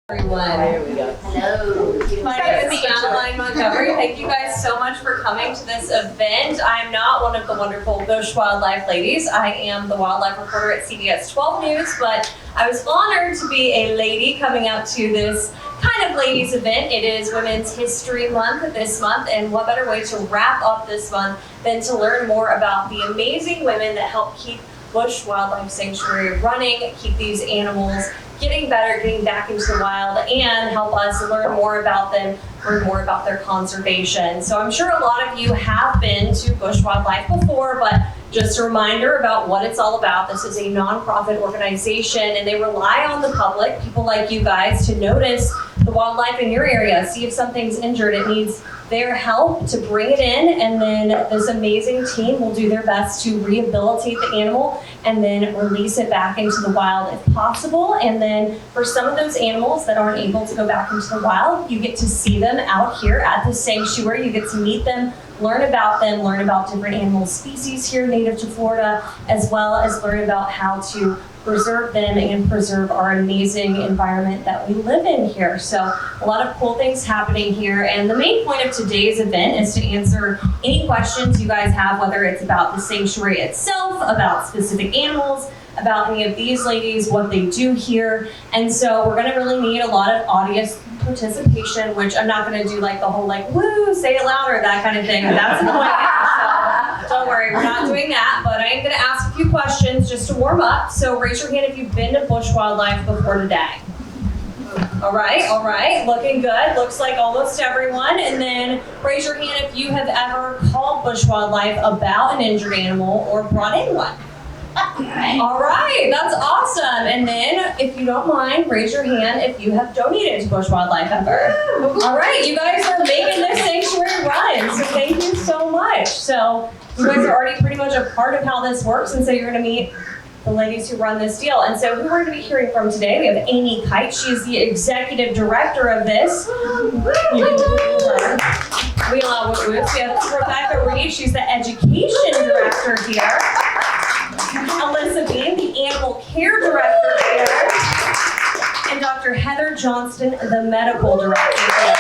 Everyone. There we go. Hello. My name is Madeline Montgomery. Thank you guys so much for coming to this event. I am not one of the wonderful Busch Wildlife ladies. I am the wildlife reporter at CBS 12 News, but I was honored to be a lady coming out to this kind of ladies event. It is Women's History Month this month, and what better way to wrap up this month than to learn more about the amazing women that help keep Busch Wildlife Sanctuary running, keep these animals getting better, getting back into the wild, and help us learn more about them, learn more about their conservation. So I'm sure a lot of you have been to Busch Wildlife before, but just a reminder about what it's all about. This is a nonprofit organization, and they rely on the public, people like you guys, to notice the wildlife in your area, see if something's injured. It needs their help to bring it in, and then this amazing team will do their best to rehabilitate the animal and then release it back into the wild if possible. And then for some of those animals that aren't able to go back into the wild, you get to see them out here at the sanctuary. You get to meet them, learn about different animal species here native to Florida, as well as learn about how to preserve them and preserve our amazing environment that we live in here. So a lot of cool things happening here. And the main point of today's event is to answer any questions you guys have, whether it's about the sanctuary itself, about specific animals, about any of these ladies, what they do here. And so we're gonna really need a lot of audience participation, which I'm not gonna do like the whole like, woo, say it louder, that kind of thing. That's annoying. So don't worry, we're not doing that, but I am gonna ask a few questions just to warm up. So raise your hand if you've been to Busch Wildlife before today. All right, looking good. Looks like almost everyone. And then raise your hand if you have ever called Busch Wildlife about an injured animal or brought in one. All right, that's awesome. And then, if you don't mind, raise your hand if you have donated to Busch Wildlife ever. All right, you guys are making this sanctuary run, so thank you so much. So you guys are already pretty much a part of how this works, and so you're going to meet the ladies who run this deal. And so who we're going to be hearing from today, we have Amy Kite. She's the executive director of this. We love it. We have Rebecca Reed. She's the education director here. Alyssa Bean, the animal care director here, and Dr. Heather Johnston, the medical director here.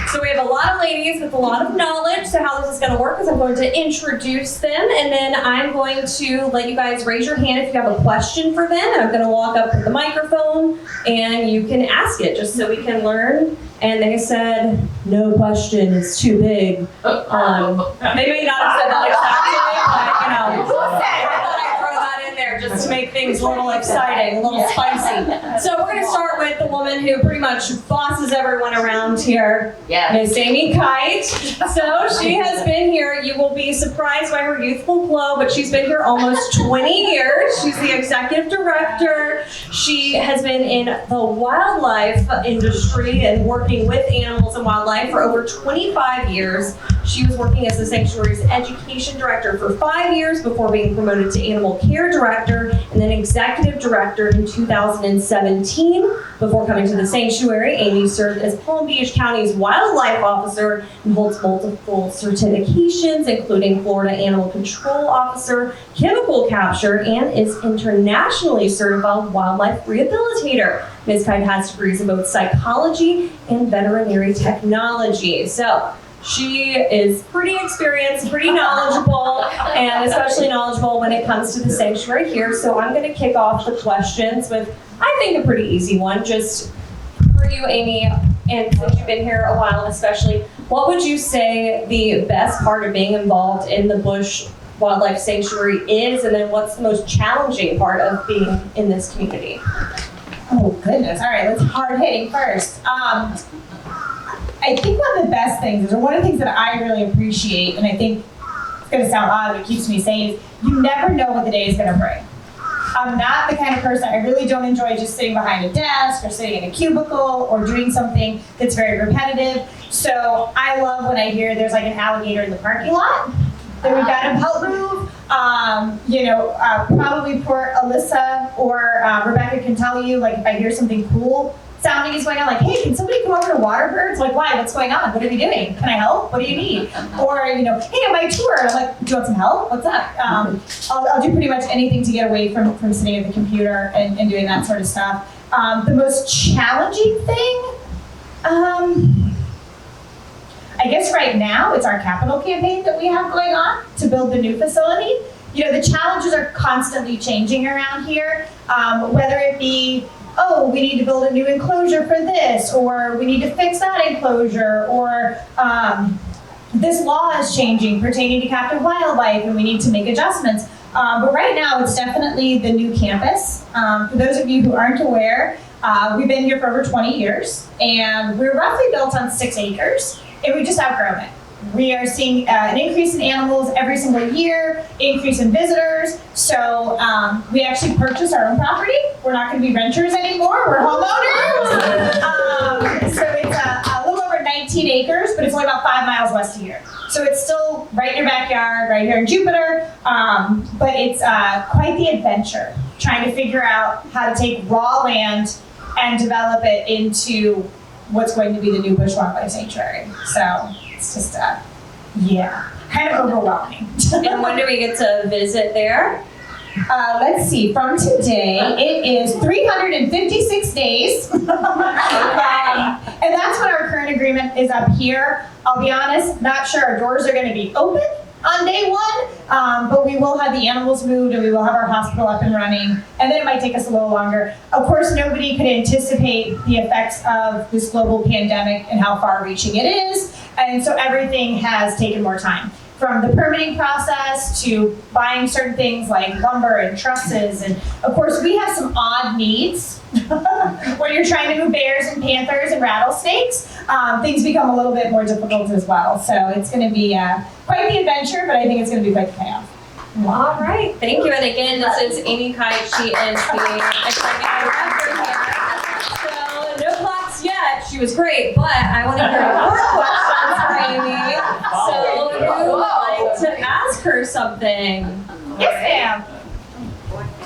So we have a lot of ladies with a lot of knowledge. So how this is going to work is I'm going to introduce them, and then I'm going to let you guys raise your hand if you have a question for them. And I'm going to walk up with the microphone, and you can ask it just so we can learn. And they said, no question, it's too big. They may not have said that exactly, but I thought I'd throw that in there just to make things a little exciting, a little spicy. So we're going to start with the woman who pretty much bosses everyone around here, Miss Amy Kite. So she has been here. You will be surprised by her youthful glow, but she's been here almost 20 years. She's the executive director. She has been in the wildlife industry and working with animals and wildlife for over 25 years. She was working as the sanctuary's education director for 5 years before being promoted to animal care director and then executive director in 2017. Before coming to the sanctuary, Amy served as Palm Beach County's wildlife officer and holds multiple certifications, including Florida Animal Control Officer, chemical capture, and is internationally certified wildlife rehabilitator. Ms. Kite has degrees in both psychology and veterinary technology. So she is pretty experienced, pretty knowledgeable, and especially knowledgeable when it comes to the sanctuary here. So I'm going to kick off the questions with, I think, a pretty easy one, just for you, Amy, and since you've been here a while especially, what would you say the best part of being involved in the Busch Wildlife Sanctuary is, and then what's the most challenging part of being in this community? Oh, goodness. All right, let's hard-hitting first. I think one of the best things, or one of the things that I really appreciate, and I think it's going to sound odd, but it keeps me sane, is you never know what the day is going to bring. I'm not the kind of person, I really don't enjoy just sitting behind a desk or sitting in a cubicle or doing something that's very repetitive. So I love when I hear there's like an alligator in the parking lot that we've got to help move. Probably poor Alyssa or Rebecca can tell you, like, if I hear something cool sounding is going on, like, hey, can somebody come over to water birds? Like, why? What's going on? What are we doing? Can I help? What do you need? Or, hey, on my tour, I'm like, do you want some help? What's up? I'll do pretty much anything to get away from sitting at the computer and doing that sort of stuff. The most challenging thing, I guess right now it's our capital campaign that we have going on to build the new facility. You know, the challenges are constantly changing around here, whether it be, oh, we need to build a new enclosure for this, or we need to fix that enclosure, or this law is changing pertaining to captive wildlife and we need to make adjustments. But right now it's definitely the new campus. For those of you who aren't aware, we've been here for over 20 years and we're roughly built on 6 acres and we just outgrown it. We are seeing an increase in animals every single year, increase in visitors. So we actually purchased our own property. We're not going to be renters anymore. We're homeowners. So it's a little over 19 acres, but it's only about 5 miles west of here. So it's still right in your backyard, right here in Jupiter. But it's quite the adventure, trying to figure out how to take raw land and develop it into what's going to be the new Busch Wildlife Sanctuary. So it's just, kind of overwhelming. And when do we get to visit there? Let's see, from today, it is 356 days. And that's when our current agreement is up here. I'll be honest, not sure our doors are going to be open on day 1, but we will have the animals moved and we will have our hospital up and running. And then it might take us a little longer. Of course, nobody could anticipate the effects of this global pandemic and how far-reaching it is. And so everything has taken more time. From the permitting process to buying certain things like lumber and trusses. And of course, we have some odd needs. When you're trying to move bears and panthers and rattlesnakes, things become a little bit more difficult as well. So it's going to be quite the adventure, but I think it's going to be quite the payoff. All right, thank you. And again, this is Amy Kite. She is the executive director here. So no clocks yet. She was great, but I want to hear more questions for Amy. So who would like to ask her something? Yes, ma'am.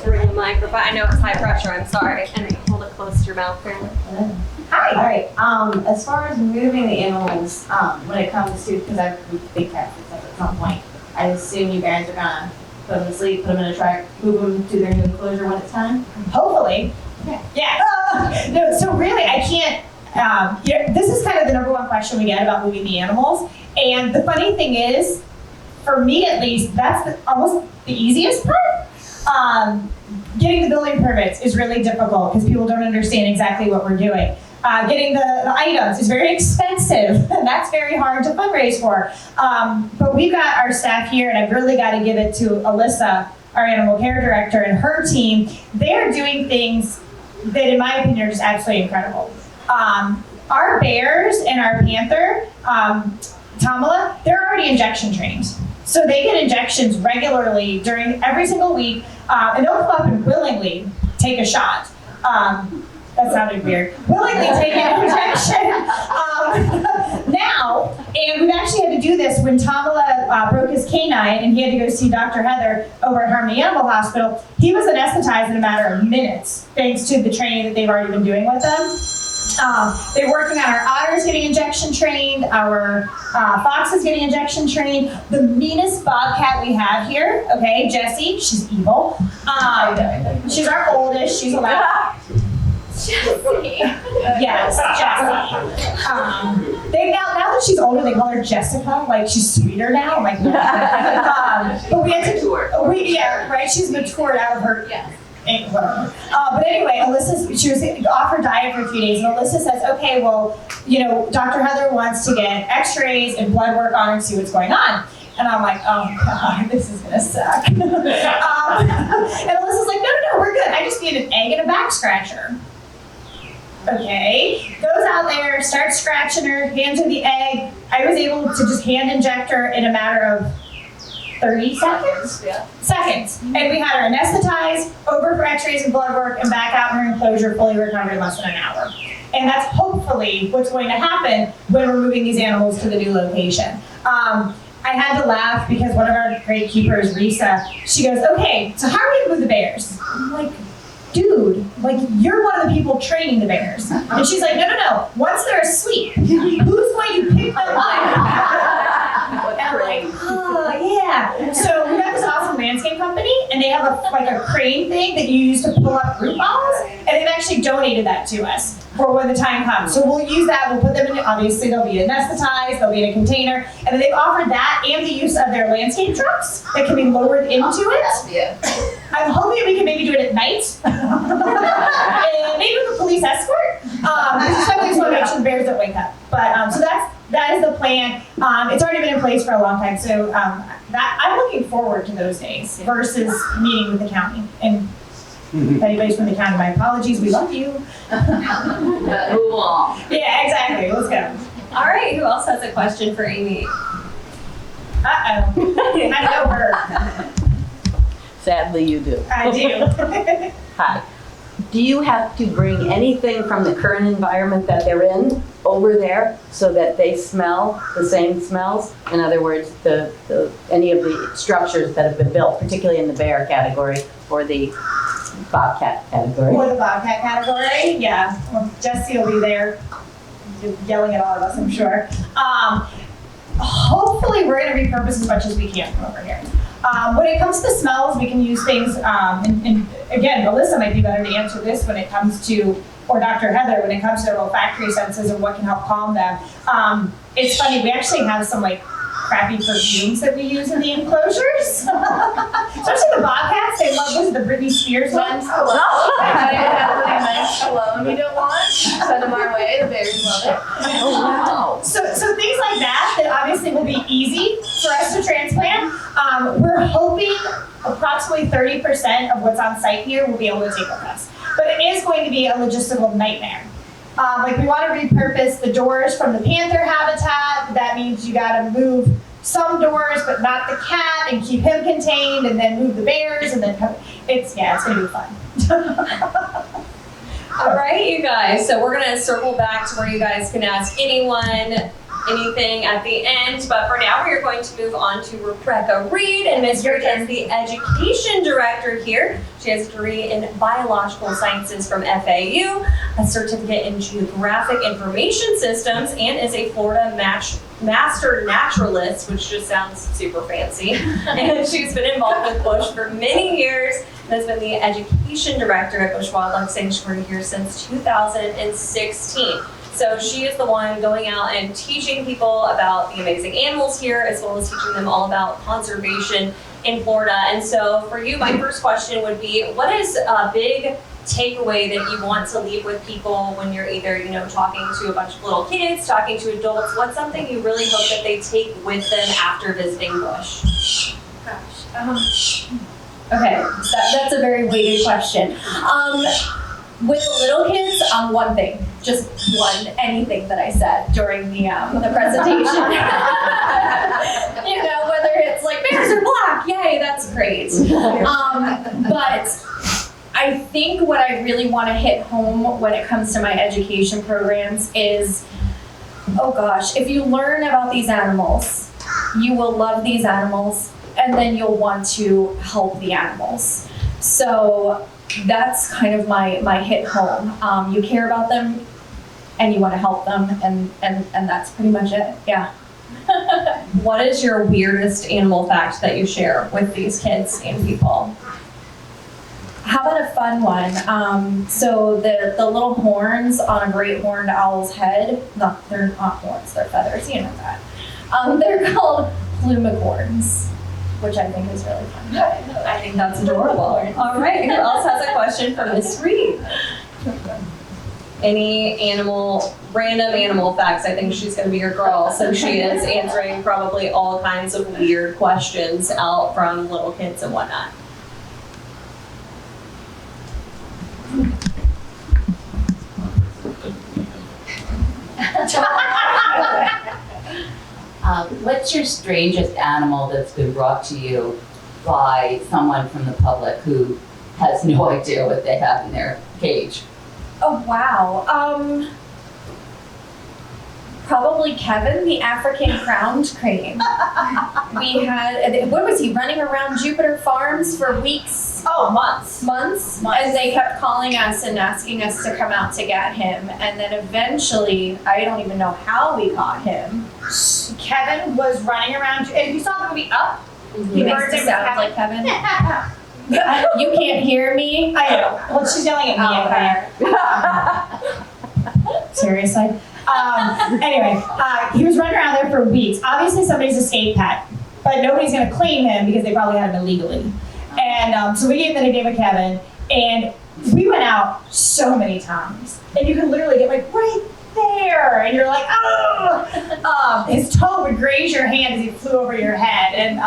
Bring the microphone. I know it's high pressure. I'm sorry. And hold it close to your mouth, Fairly. Hi. All right. As far as moving the animals, when it comes to, because I've moved big cats at some point, I assume you guys are gonna put them to sleep, put them in a truck, move them to their new enclosure when it's time. Hopefully. Okay. Yeah. No. So really, I can't. This is kind of the number one question we get about moving the animals. And the funny thing is, for me at least, that's almost the easiest part. Getting the building permits is really difficult because people don't understand exactly what we're doing. Getting the items is very expensive, and that's very hard to fundraise for. But we've got our staff here, and I've really got to give it to Alyssa, our animal care director, and her team. They're doing things that, in my opinion, are just absolutely incredible. Our bears and our panther, Tamala, they're already injection trained. So they get injections regularly during every single week, and they'll come up and willingly take a shot. That sounded weird. Willingly take an injection. Now, and we've actually had to do this when Tamala broke his canine and he had to go see Dr. Heather over at Harmony Animal Hospital. He was anesthetized in a matter of minutes, thanks to the training that they've already been doing with them. They're working on our otters getting injection trained, our foxes getting injection trained. The meanest bobcat we have here, okay, Jessie, she's evil. She's our oldest, she's allowed. Jessie. Yes, Jessie. Now that she's older, they call her Jessica. Like she's sweeter now. I'm like, no. But we had to. She's matured out of her. Yeah. Whatever. But anyway, she was off her diet for a few days, and Alyssa says, "Okay, well, Dr. Heather wants to get X-rays and blood work on her and see what's going on." And I'm like, "Oh God, this is gonna suck." And Alyssa's like, "No, we're good. I just need an egg and a back scratcher." Okay, goes out there, starts scratching her, hands her the egg. I was able to just hand inject her in a matter of 30 seconds? Yeah. Seconds. And we had her anesthetized, over for x-rays and blood work, and back out in her enclosure, fully recovered in less than an hour. And that's hopefully what's going to happen when we're moving these animals to the new location. I had to laugh because one of our great keepers, Risa, she goes, "Okay, so how are we going to move the bears?" I'm like, "Dude, you're one of the people training the bears." And she's like, no. Once they're asleep, who's going to pick them up? And I'm like, oh, yeah. So we got this awesome landscape company, and they have a crane thing that you use to pull up root balls, and and they've actually donated that to us for when the time comes. So we'll use that, we'll put them in, obviously they'll be anesthetized, they'll be in a container, and then they've offered that and the use of their landscape trucks that can be lowered into it. Yeah. I'm hoping we can maybe do it at night. And maybe with a police escort. Especially just want to make sure the bears don't wake up. But so that is the plan. It's already been in place for a long time. So that I'm looking forward to those days versus meeting with the county. And if anybody's from the county, my apologies. We love you. Move along. Yeah, exactly. Let's go. All right, who else has a question for Amy? Uh-oh. I know her. Sadly, you do. I do. Hi. Do you have to bring anything from the current environment that they're in over there so that they smell the same smells? In other words, any of the structures that have been built, particularly in the bear category or the bobcat category? For the bobcat category, yeah. Well, Jesse will be there yelling at all of us, I'm sure. Hopefully, we're going to repurpose as much as we can from over here. When it comes to smells, we can use things, and again, Melissa might be better to answer this when it comes to, or Dr. Heather, when it comes to their olfactory senses and what can help calm them. It's funny, we actually have some like crappy perfumes that we use in the enclosures. Especially the bobcats, they love those, the Britney Spears ones. I have a really nice cologne you don't want. Send them our way. The bears love it. Oh, wow. So things like that obviously will be easy for us to transplant. We're hoping approximately 30% of what's on site here will be able to take with us. But it is going to be a logistical nightmare. Like we want to repurpose the doors from the panther habitat. That means you got to move some doors, but not the cat, and keep him contained, and then move the bears, and then it's going to be fun. All right, you guys. So we're gonna circle back to where you guys can ask anyone anything at the end. But for now, we are going to move on to Rebecca Reed, and Ms. Reed is the education director here. She has a degree in biological sciences from FAU, a certificate in geographic information systems, and is a Florida master naturalist, which just sounds super fancy. And she's been involved with Busch for many years and has been the education director at Busch Wildlife Sanctuary here since 2016. So she is the one going out and teaching people about the amazing animals here, as well as teaching them all about conservation in Florida. And so for you, my first question would be, what is a big takeaway that you want to leave with people when you're either, talking to a bunch of little kids, talking to adults? What's something you really hope that they take with them after visiting Busch? Okay, that's a very weighted question. With the little kids, one thing, just anything that I said during the presentation. Whether it's like bears are black, yay, that's great. But I think what I really want to hit home when it comes to my education programs is, oh gosh, if you learn about these animals, you will love these animals, and then you'll want to help the animals. So that's kind of my hit home. You care about them and you want to help them, and that's pretty much it. Yeah. What is your weirdest animal fact that you share with these kids and people? How about a fun one? So the little horns on a great horned owl's head, they're not horns, they're feathers, you know that. They're called plumicorns, which I think is really fun. I think that's adorable. All right, who else has a question for Ms. Reed? Any random animal facts? I think she's going to be your girl, so she is answering probably all kinds of weird questions out from little kids and whatnot. What's your strangest animal that's been brought to you by someone from the public who has no idea what they have in their cage? Oh wow. Probably Kevin, the African crowned crane. We had, what was he, running around Jupiter Farms for weeks? Oh, months. Months. And they kept calling us and asking us to come out to get him. And then eventually, I don't even know how we got him. Kevin was running around, and if you saw the movie Up, He makes it sound like Kevin. You can't hear me? I know. Well, she's yelling at me. Seriously. Anyway, he was running around there for weeks. Obviously, somebody's escape pet, but nobody's going to claim him because they probably had him illegally. And so we gave him the nickname of Kevin, and we went out so many times, and you could literally get like right there, and you're like, oh! His toe would graze your hand as he flew over your head, and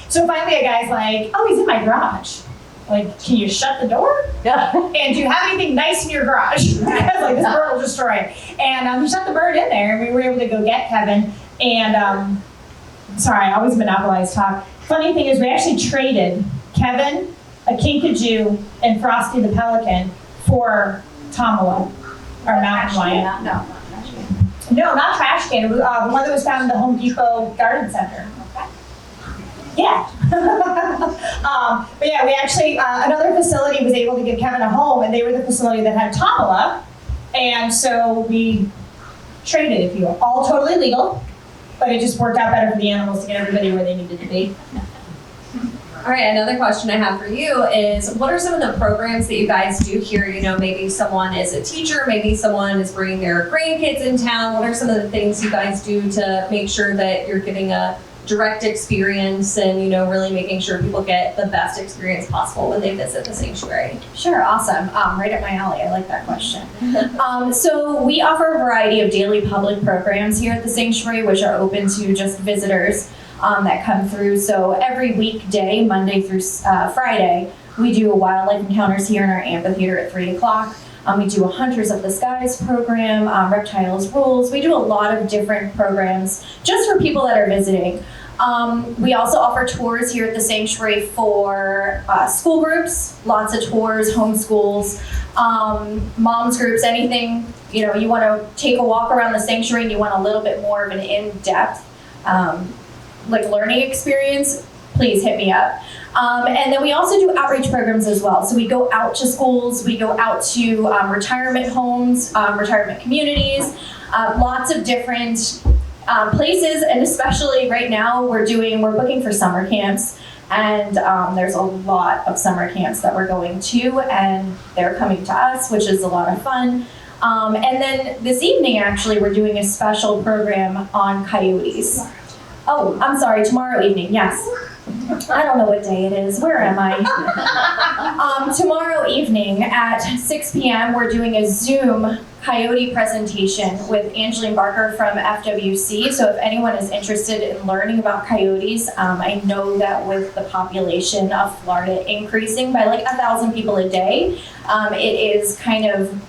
so finally a guy's like, oh, he's in my garage. Like, can you shut the door? And do you have anything nice in your garage? Because like this bird will destroy it. And we shut the bird in there, and we were able to go get Kevin. And sorry, I always monopolize talk. Funny thing is, we actually traded Kevin, a kinkajou, and Frosty the pelican for Tamala, our mountain lion. No, not trash can. It was, the one that was found in the Home Depot Garden Center. Yeah. But yeah, we actually, another facility was able to give Kevin a home, and they were the facility that had Tamala. And so we traded, if you will. All totally legal, but it just worked out better for the animals to get everybody where they needed to be. All right, another question I have for you is, what are some of the programs that you guys do here? You know, maybe someone is a teacher, maybe someone is bringing their grandkids in town. What are some of the things you guys do to make sure that you're getting a direct experience and, you know, really making sure people get the best experience possible when they visit the sanctuary? Sure, awesome. Right up my alley. I like that question. So we offer a variety of daily public programs here at the sanctuary, which are open to just visitors that come through. So every weekday, Monday through Friday, we do a wildlife encounters here in our amphitheater at 3 o'clock. We do a Hunters of the Skies program, Reptiles Rules. We do a lot of different programs just for people that are visiting. We also offer tours here at the sanctuary for school groups, lots of tours, homeschools, moms groups, anything, you know, you want to take a walk around the sanctuary and you want a little bit more of an in-depth like learning experience, please hit me up. And then we also do outreach programs as well. So we go out to schools, we go out to retirement homes, retirement communities, lots of different places, and especially right now we're booking for summer camps, and there's a lot of summer camps that we're going to, and they're coming to us, which is a lot of fun. And then this evening, actually, we're doing a special program on coyotes. Oh, I'm sorry, tomorrow evening, yes. I don't know what day it is. Where am I? Tomorrow evening at 6 p.m., we're doing a Zoom coyote presentation with Angeline Barker from FWC. So if anyone is interested in learning about coyotes, I know that with the population of Florida increasing by like 1,000 people a day, it is kind of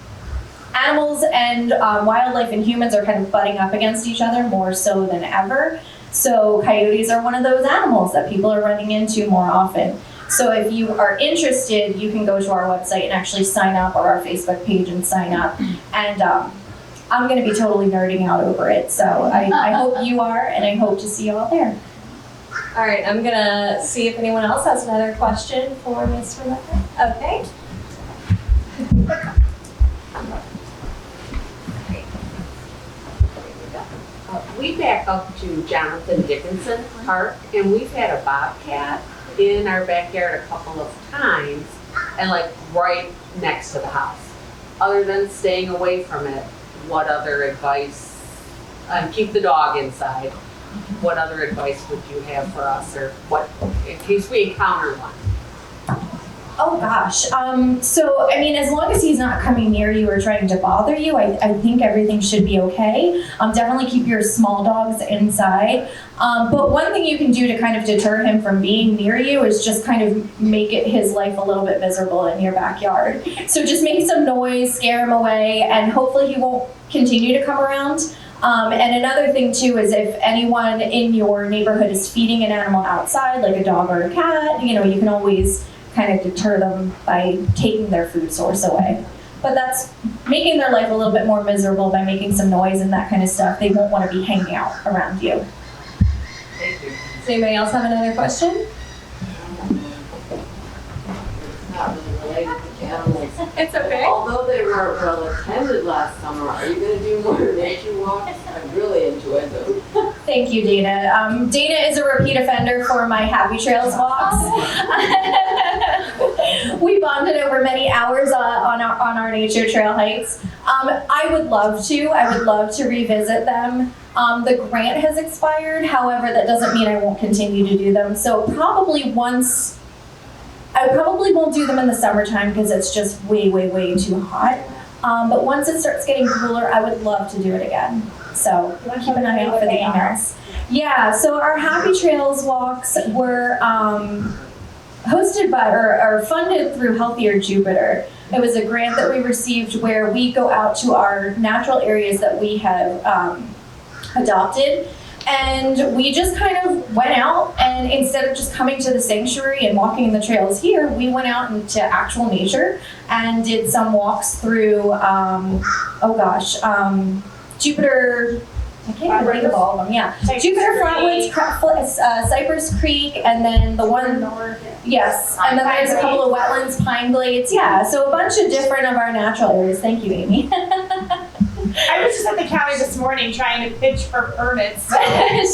animals and wildlife and humans are kind of butting up against each other more so than ever. So coyotes are one of those animals that people are running into more often. So if you are interested, you can go to our website and actually sign up, or our Facebook page and sign up. And I'm going to be totally nerding out over it. So I hope you are, and I hope to see you all there. All right, I'm gonna see if anyone else has another question for Ms. Rebecca. Okay. We back up to Jonathan Dickinson Park, and we've had a bobcat in our backyard a couple of times, and like right next to the house. Other than staying away from it, what other advice, keep the dog inside, what other advice would you have for us, or what, in case we encounter one? Oh gosh. So, I mean, as long as he's not coming near you or trying to bother you, I think everything should be okay. Definitely keep your small dogs inside. But one thing you can do to kind of deter him from being near you is just kind of make his life a little bit miserable in your backyard. So just make some noise, scare him away, and hopefully he won't continue to come around. And another thing too is if anyone in your neighborhood is feeding an animal outside, like a dog or a cat, you know, you can always kind of deter them by taking their food source away. But that's making their life a little bit more miserable by making some noise and that kind of stuff. They won't want to be hanging out around you. Thank you. Does anybody else have another question? It's not really related to animals. It's okay. Although they were well attended last summer, are you going to do more nature walks? I really enjoyed them. Thank you, Dana. Dana is a repeat offender for my Happy Trails walks. we bonded over many hours on our nature trail hikes. I would love to revisit them. The grant has expired, however, that doesn't mean I won't continue to do them. So I probably won't do them in the summertime because it's just way, way, way too hot. But once it starts getting cooler, I would love to do it again. So keep an eye out for the emails. Yeah, so our Happy Trails walks were hosted by or funded through Healthier Jupiter. It was a grant that we received where we go out to our natural areas that we have adopted. And we just kind of went out, and instead of just coming to the sanctuary and walking the trails here, we went out into actual nature and did some walks through, Jupiter, I can't even think of all of them, yeah. Jupiter Flatwoods, Cypress Creek, and then the one, yes, and then there's a couple of wetlands, Pine Glades, yeah. So a bunch of different of our natural areas. Thank you, Amy. I was just at the county this morning trying to pitch for permits. So.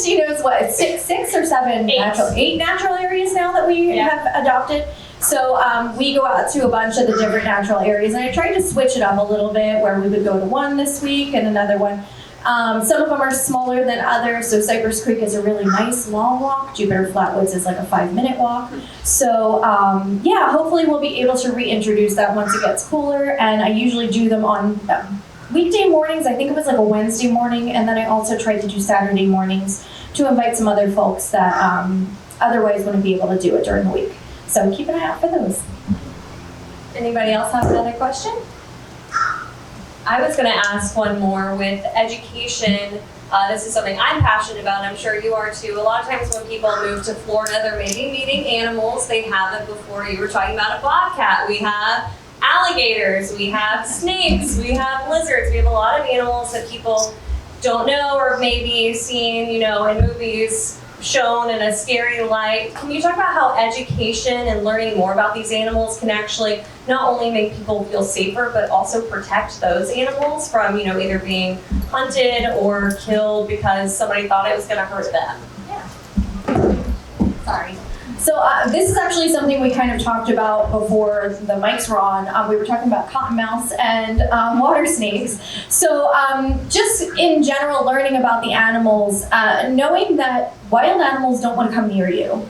She knows what, six or seven eight natural areas now that we have adopted. So we go out to a bunch of the different natural areas, and I tried to switch it up a little bit where we would go to one this week and another one. Some of them are smaller than others, so Cypress Creek is a really nice long walk. Jupiter Flatwoods is like a 5-minute walk. So hopefully we'll be able to reintroduce that once it gets cooler, and I usually do them on weekday mornings. I think it was like a Wednesday morning, and then I also tried to do Saturday mornings to invite some other folks that otherwise wouldn't be able to do it during the week. So keep an eye out for those. Anybody else have another question? I was going to ask one more with education. This is something I'm passionate about, and I'm sure you are too. A lot of times when people move to Florida, they're maybe meeting animals they haven't before. You were talking about a bobcat. We have alligators, we have snakes, we have lizards. We have a lot of animals that people don't know or maybe seen, in movies shown in a scary light. Can you talk about how education and learning more about these animals can actually not only make people feel safer, but also protect those animals from, either being hunted or killed because somebody thought it was going to hurt them? Yeah. Sorry. So this is actually something we kind of talked about before the mics were on. We were talking about cottonmouths and water snakes. So just in general, learning about the animals, knowing that wild animals don't want to come near you.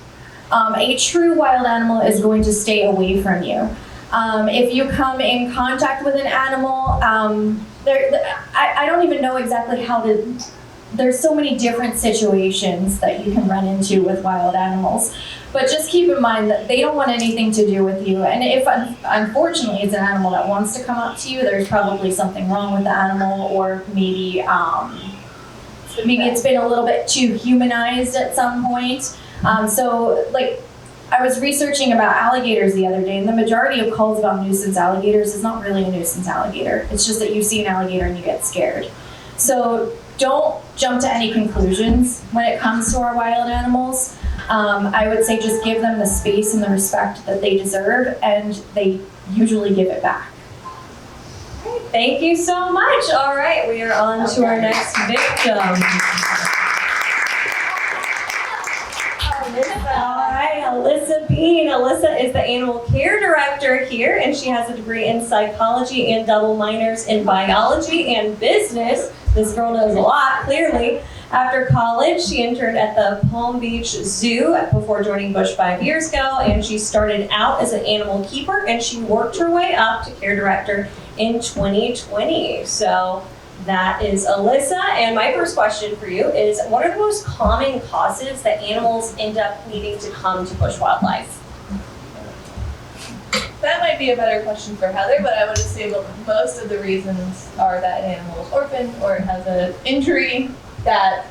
A true wild animal is going to stay away from you. If you come in contact with an animal, I don't even know exactly how to. There's so many different situations that you can run into with wild animals. But just keep in mind that they don't want anything to do with you. And if, unfortunately, it's an animal that wants to come up to you, there's probably something wrong with the animal, or maybe it's been a little bit too humanized at some point. I was researching about alligators the other day, and the majority of calls about nuisance alligators is not really a nuisance alligator. It's just that you see an alligator and you get scared. So don't jump to any conclusions when it comes to our wild animals. I would say just give them the space and the respect that they deserve, and they usually give it back. Thank you so much. All right, we are on to our next victim. All right, Alyssa Bean. Alyssa is the animal care director here, and she has a degree in psychology and double minors in biology and business. This girl knows a lot, clearly. After college, she interned at the Palm Beach Zoo before joining Busch 5 years ago, and she started out as an animal keeper, and she worked her way up to care director in 2020. So that is Alyssa, and my first question for you is, what are the most common causes that animals end up needing to come to Busch Wildlife? That might be a better question for Heather, but I would assume most of the reasons are that an animal is orphaned or it has an injury that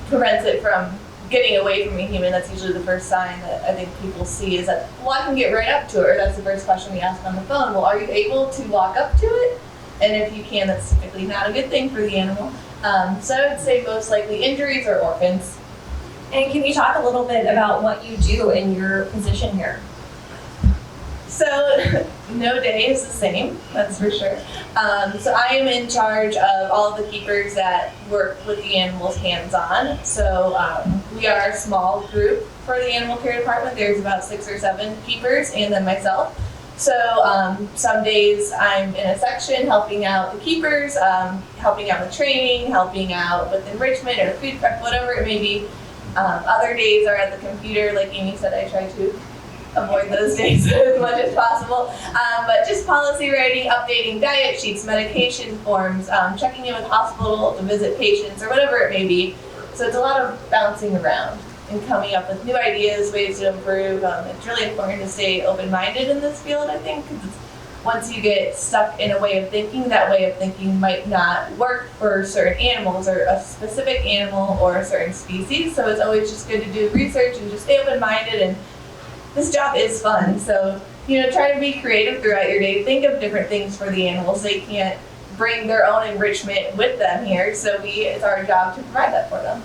prevents it from getting away from a human. That's usually the first sign that I think people see, is that, well, I can get right up to her. That's the first question we ask on the phone. Well, are you able to walk up to it? And if you can, that's typically not a good thing for the animal. So I would say most likely injuries or orphans. And can you talk a little bit about what you do in your position here? So no day is the same, that's for sure. So I am in charge of all of the keepers that work with the animals hands-on. So we are a small group for the animal care department. There's about 6 or 7 keepers and then myself. So some days I'm in a section helping out the keepers, helping out with training, helping out with enrichment or food prep, whatever it may be. Other days are at the computer, like Amy said, I try to avoid those days as much as possible. But just policy writing, updating diet sheets, medication forms, checking in with hospital to visit patients or whatever it may be. So it's a lot of bouncing around and coming up with new ideas, ways to improve. It's really important to stay open-minded in this field, I think, because once you get stuck in a way of thinking, that way of thinking might not work for certain animals or a specific animal or a certain species. So it's always just good to do research and just stay open-minded. And this job is fun. So, try to be creative throughout your day. Think of different things for the animals. They can't bring their own enrichment with them here. So it's our job to provide that for them.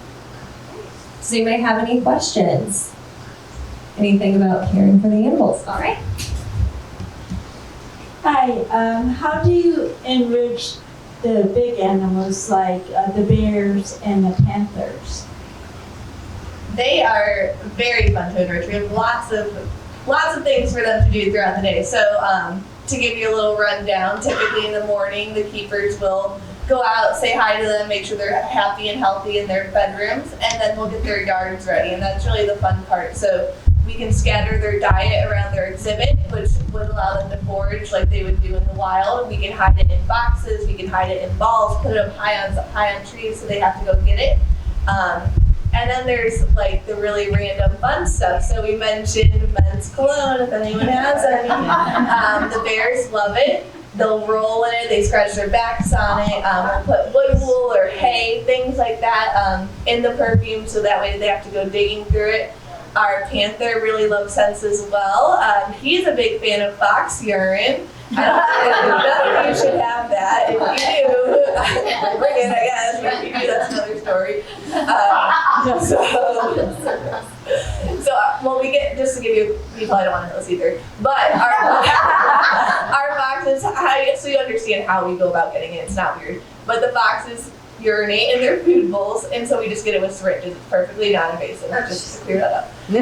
Does anybody have any questions? Anything about caring for the animals? All right. Hi, how do you enrich the big animals like the bears and the panthers? They are very fun to enrich. We have lots of things for them to do throughout the day. So to give you a little rundown, typically in the morning the keepers will go out, say hi to them, make sure they're happy and healthy in their bedrooms, and then we'll get their yards ready, and that's really the fun part. So we can scatter their diet around their exhibit, which would allow them to forage like they would do in the wild. We can hide it in boxes, we can hide it in balls, put it up high on trees so they have to go get it. And then there's like the really random fun stuff. So we mentioned men's cologne, if anyone has any. The bears love it. They'll roll in it, they scratch their backs on it. We'll put wood wool or hay, things like that, in the perfume so that way they have to go digging through it. Our panther really loves scents as well. He's a big fan of fox urine. None of you should have that. If you do, bring it, I guess. But if you do, that's another story. Well, we get, just to give you probably don't want to know this either, but our foxes, so you understand how we go about getting it, it's not weird, but the foxes urinate in their food bowls, and so we just get it with syringes. It's perfectly non-invasive, just to clear that up. We'll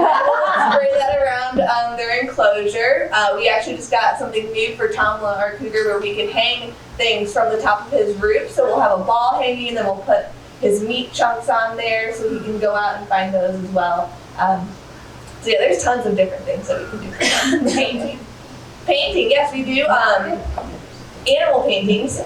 spray that around their enclosure. We actually just got something new for Tomla, our cougar, where we can hang things from the top of his roof. So we'll have a ball hanging, and then we'll put his meat chunks on there so he can go out and find those as well. So yeah, there's tons of different things that we can do for them. Painting, yes, we do. Animal paintings.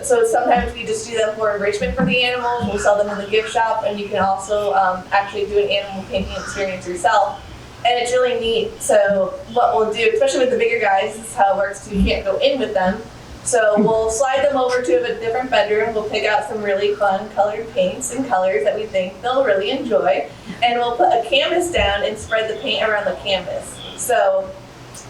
So sometimes we just do them for enrichment for the animals. We'll sell them in the gift shop, and you can also actually do an animal painting experience yourself. And it's really neat. So what we'll do, especially with the bigger guys, this is how it works, so you can't go in with them. So we'll slide them over to a different bedroom. We'll pick out some really fun colored paints and colors that we think they'll really enjoy. And we'll put a canvas down and spread the paint around the canvas. So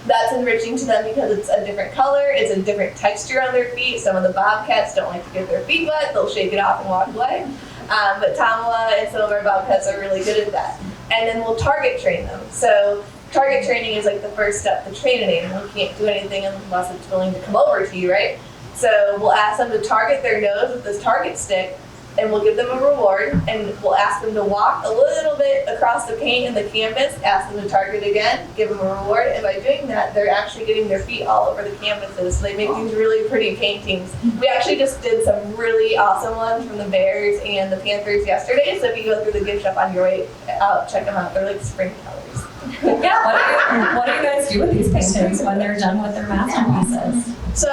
that's enriching to them because it's a different color, it's a different texture on their feet. Some of the bobcats don't like to get their feet wet, they'll shake it off and walk away. But Tamala and some of our bobcats are really good at that. And then we'll target train them. So target training is like the first step to train an animal. You can't do anything unless it's willing to come over to you, right? So we'll ask them to target their nose with this target stick, and we'll give them a reward, and we'll ask them to walk a little bit across the paint and the canvas, ask them to target again, give them a reward, and by doing that, they're actually getting their feet all over the canvases, so they make these really pretty paintings. We actually just did some really awesome ones from the bears and the panthers yesterday, so if you go through the gift shop on your way out, check them out. They're like spring colors. Yeah, what do you guys do with these paintings when they're done with their masterpieces? So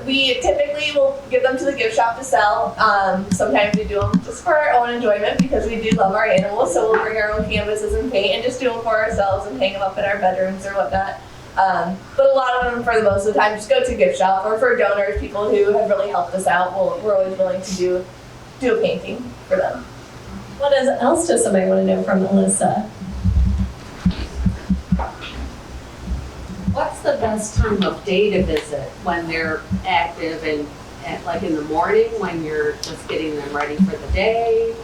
we typically will give them to the gift shop to sell. Sometimes we do them just for our own enjoyment because we do love our animals. So we'll bring our own canvases and paint and just do them for ourselves and hang them up in our bedrooms or whatnot. But a lot of them, for the most of the time, just go to gift shop or for donors, people who have really helped us out. We're always willing to do a painting for them. What else does somebody want to know from Alyssa? What's the best time of day to visit when they're active and like in the morning when you're just getting them ready for the day?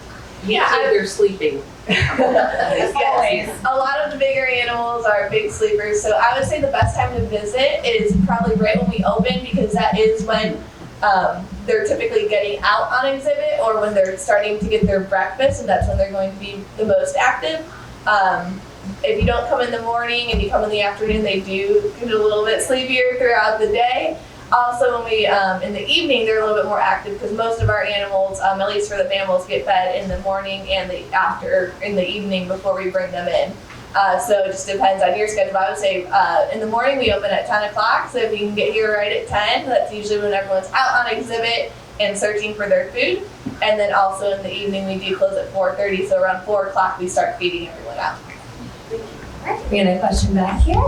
Usually they're sleeping. Yes. A lot of the bigger animals are big sleepers, so I would say the best time to visit is probably right when we open, because that is when they're typically getting out on exhibit or when they're starting to get their breakfast, and that's when they're going to be the most active. If you don't come in the morning and you come in the afternoon, they do get a little bit sleepier throughout the day. Also, when we in the evening, they're a little bit more active because most of our animals, at least for the mammals, get fed in the morning and in the evening before we bring them in. So it just depends on your schedule. I would say in the morning we open at 10 o'clock, so if you can get here right at 10, that's usually when everyone's out on exhibit and searching for their food. And then also in the evening we do close at 4:30, so around 4 o'clock we start feeding everyone out. We got a question back here.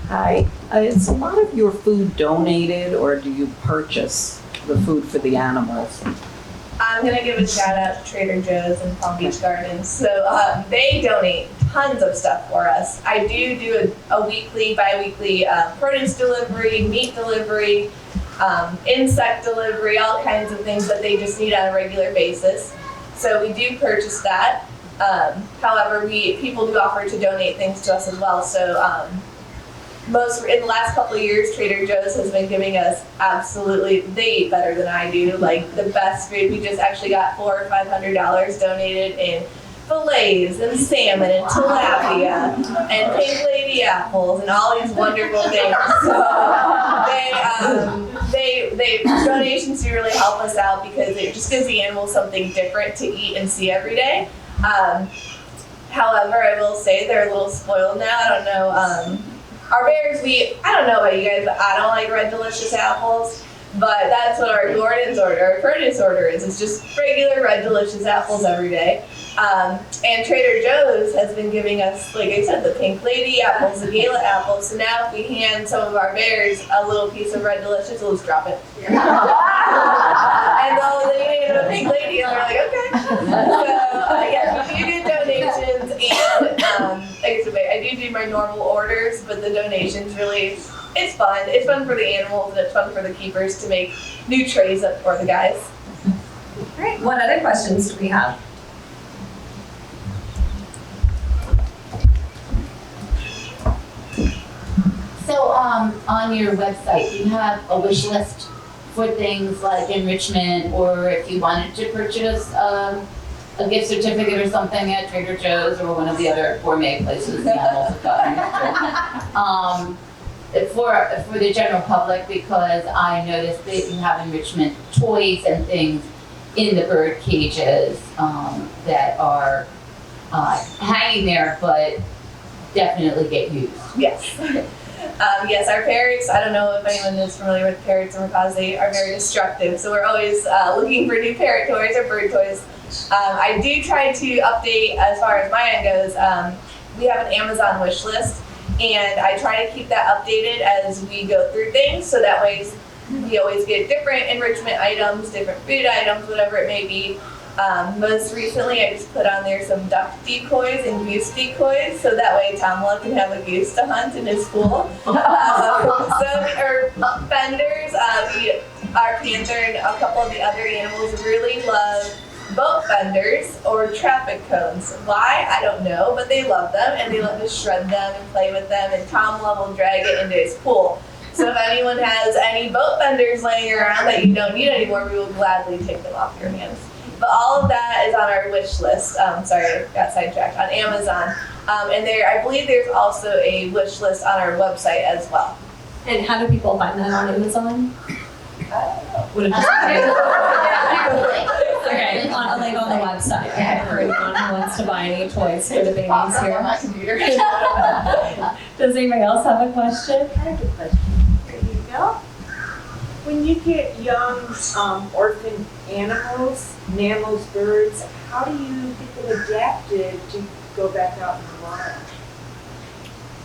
Hi, is a lot of your food donated or do you purchase the food for the animals? I'm gonna give a shout out to Trader Joe's and Palm Beach Gardens. So they donate tons of stuff for us. I do a weekly, bi-weekly produce delivery, meat delivery, insect delivery, all kinds of things that they just need on a regular basis. So we do purchase that. However, people do offer to donate things to us as well. So in the last couple of years, Trader Joe's has been giving us they eat better than I do, like the best food. We just actually got $400 or $500 donated in fillets and salmon and tilapia and pink lady apples and all these wonderful things. So they donations do really help us out because it just gives the animals something different to eat and see every day. However, I will say they're a little spoiled now. I don't know. Our bears, I don't know about you guys, but I don't like red delicious apples. But that's what our Gordon's order, our produce order is. It's just regular red delicious apples every day. And Trader Joe's has been giving us, like I said, the pink lady apples, the gala apples. So now if we hand some of our bears a little piece of red delicious, they'll just drop it. And they have a pink lady, and they're like, okay. So yeah, we do get donations, and I do my normal orders, but the donations really, it's fun. It's fun for the animals, and it's fun for the keepers to make new trays up for the guys. Great. What other questions do we have? So on your website, you have a wish list for things like enrichment, or if you wanted to purchase a gift certificate or something at Trader Joe's or one of the other gourmet places the animals have gotten for the general public, because I noticed that you have enrichment toys and things in the bird cages that are hanging there, but definitely get used. Yes. Yes, our parrots, I don't know if anyone is familiar with parrots or macaws, they are very destructive. So we're always looking for new parrot toys or bird toys. I do try to update as far as my end goes. We have an Amazon wish list, and I try to keep that updated as we go through things. So that way we always get different enrichment items, different food items, whatever it may be. Most recently, I just put on there some duck decoys and goose decoys, so that way Tomla can have a goose to hunt in his pool. Fenders, our panther and a couple of the other animals really love boat fenders or traffic cones. Why? I don't know, but they love them, and they love to shred them and play with them, and Tomla will drag it into his pool. So if anyone has any boat fenders laying around that you don't need anymore, we will gladly take them off your hands. But all of that is on our wish list. Sorry, got sidetracked. On Amazon, and I believe there's also a wish list on our website as well. And how do people find that on Amazon? Would it just okay, on the website. Okay, for anyone who wants to buy any toys for the babies here. Does anybody else have a question? I have a question. There you go. When you get young orphan animals, mammals, birds, how do you get them adapted to go back out in the wild?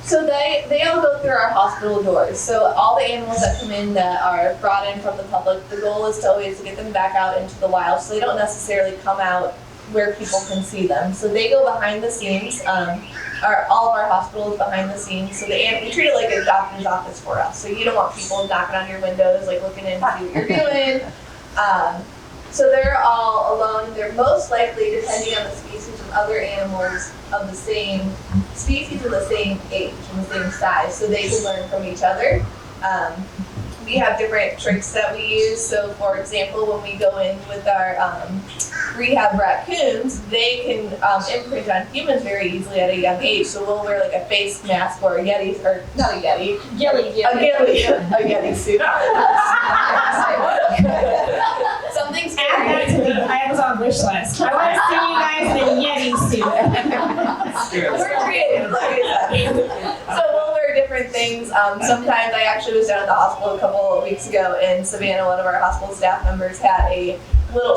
So they all go through our hospital doors. So all the animals that come in that are brought in from the public, the goal is to always get them back out into the wild. So they don't necessarily come out where people can see them. So they go behind the scenes. All of our hospitals behind the scenes. So we treat it like a doctor's office for us. So you don't want people knocking on your windows, like looking into what you're doing. So they're all alone most likely, depending on the species of other animals of the same species of the same age and the same size, so they can learn from each other. We have different tricks that we use. So, for example, when we go in with our rehab raccoons, they can imprint on humans very easily at a young age. So we'll wear like a face mask or a Yeti, or not a Yeti, a Yeti suit. Something scary. Add that to the Amazon wish list. I want to see you guys in a Yeti suit. We're creative, like I said. So we'll wear different things. Sometimes I actually was down at the hospital a couple of weeks ago in Savannah. One of our hospital staff members had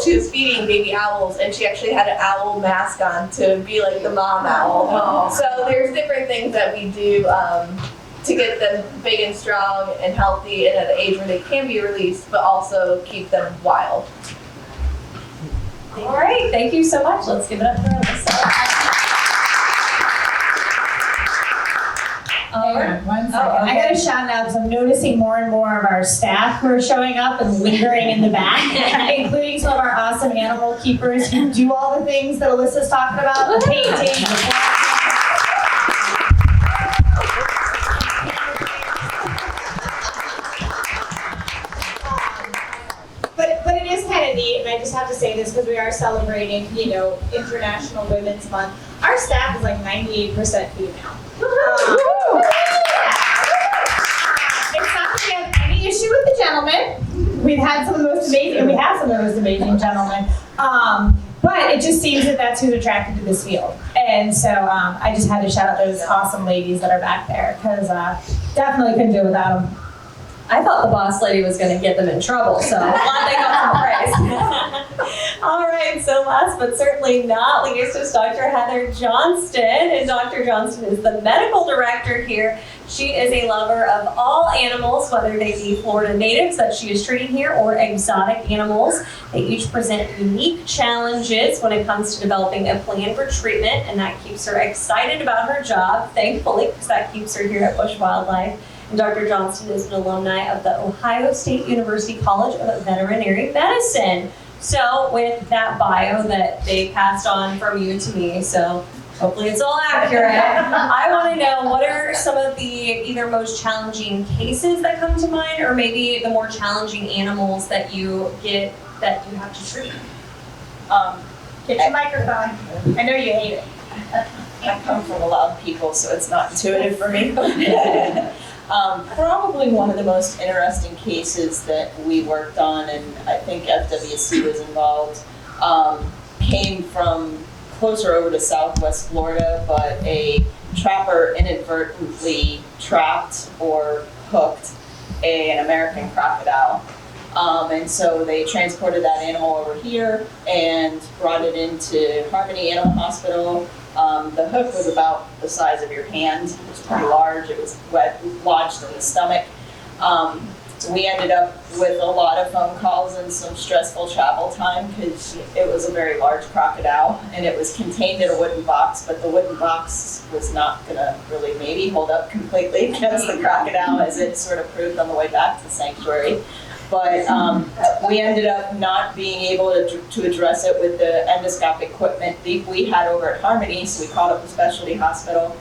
she was feeding baby owls, and she actually had an owl mask on to be like the mom owl. So there's different things that we do to get them big and strong and healthy and at an age where they can be released, but also keep them wild. All right, thank you so much. Let's give it up for Alyssa. Hang on one second. I got to shout out because I'm noticing more and more of our staff who are showing up and lingering in the back, including some of our awesome animal keepers who do all the things that Alyssa's talking about, the painting, But it is kind of neat, and I just have to say this because we are celebrating, International Women's Month. Our staff is like 98% female. It's not that we have any issue with the gentlemen. We have some of the most amazing gentlemen. But it just seems that that's who's attracted to this field. And so I just had to shout out those awesome ladies that are back there because definitely couldn't do it without them. I thought the boss lady was going to get them in trouble, so I'm glad they got some praise. All right, so last but certainly not least is Dr. Heather Johnston, and Dr. Johnston is the medical director here. She is a lover of all animals, whether they be Florida natives that she is treating here or exotic animals. They each present unique challenges when it comes to developing a plan for treatment, and that keeps her excited about her job, thankfully, because that keeps her here at Busch Wildlife. And Dr. Johnston is an alumni of the Ohio State University College of Veterinary Medicine. So with that bio that they passed on from you to me, so hopefully it's all accurate, I want to know what are some of the either most challenging cases that come to mind or maybe the more challenging animals that you get that you have to treat? Get your microphone. I know you hate it. I come from a lot of people, so it's not intuitive for me. Probably one of the most interesting cases that we worked on, and I think FWC was involved, came from closer over to Southwest Florida, but a trapper inadvertently trapped or hooked an American crocodile. And so they transported that animal over here and brought it into Harmony Animal Hospital. The hook was about the size of your hand. It was pretty large. It was lodged in the stomach. We ended up with a lot of phone calls and some stressful travel time because it was a very large crocodile and it was contained in a wooden box, but the wooden box was not going to really maybe hold up completely against the crocodile, as it sort of proved on the way back to the sanctuary. But we ended up not being able to address it with the endoscopic equipment we had over at Harmony, so we called up the specialty hospital,